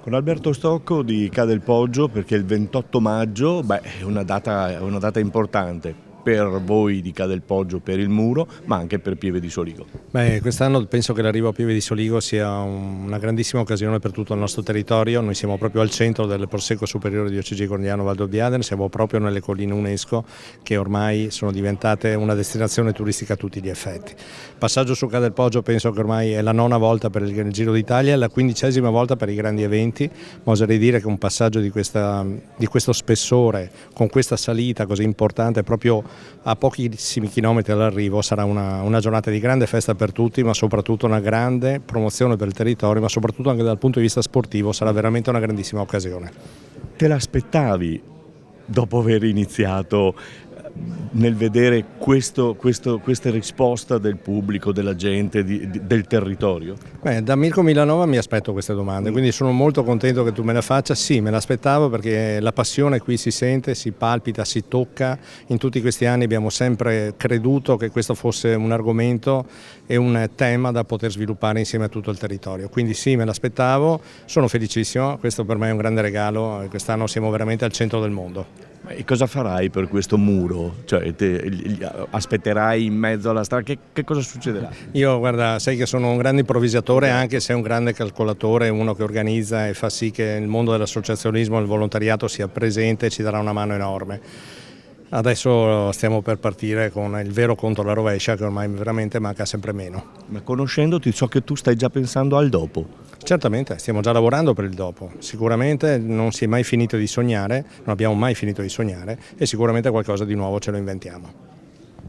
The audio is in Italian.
Con Alberto Stocco di Ca' del Poggio, perché il 28 maggio è una data importante per voi di Ca' del Poggio, per il Muro, ma anche per Pieve di Soligo. Quest'anno penso che l'arrivo a Pieve di Soligo sia una grandissima occasione per tutto il nostro territorio. Noi siamo proprio al centro del Prosecco Superiore di OCG Cornigliano Val d'Olbiadene, siamo proprio nelle colline UNESCO che ormai sono diventate una destinazione turistica a tutti gli effetti. Passaggio su Ca' del Poggio penso che ormai è la 9ª volta per il Giro d'Italia e la 15ª volta per i grandi eventi, ma oserei dire che un passaggio di questo spessore, con questa salita così importante proprio a pochissimi chilometri dall'arrivo, sarà una giornata di grande festa per tutti, ma soprattutto una grande promozione per il territorio, ma soprattutto anche dal punto di vista sportivo sarà veramente una grandissima occasione. Te l'aspettavi dopo aver iniziato nel vedere questa risposta del pubblico, della gente, del territorio? Da Mirko Milanova mi aspetto queste domande, quindi sono molto contento che tu me la faccia. Sì, me l'aspettavo perché la passione qui si sente, si palpita, si tocca. In tutti questi anni abbiamo sempre creduto che questo fosse un argomento e un tema da poter sviluppare insieme a tutto il territorio. Quindi sì, me l'aspettavo, sono felicissimo, questo per me è un grande regalo e quest'anno siamo veramente al centro del mondo. E cosa farai per questo muro? Cioè, aspetterai in mezzo alla strada? Che cosa succederà? Io, guarda, sai che sono un grande improvvisatore, anche se un grande calcolatore, uno che organizza e fa sì che il mondo dell'associazionismo e il volontariato sia presente e ci darà una mano enorme. Adesso stiamo per partire con il vero conto alla rovescia, che ormai veramente manca sempre meno. Ma conoscendoti so che tu stai già pensando al dopo. Certamente, stiamo già lavorando per il dopo, sicuramente non si è mai finito di sognare, non abbiamo mai finito di sognare e sicuramente qualcosa di nuovo ce lo inventiamo.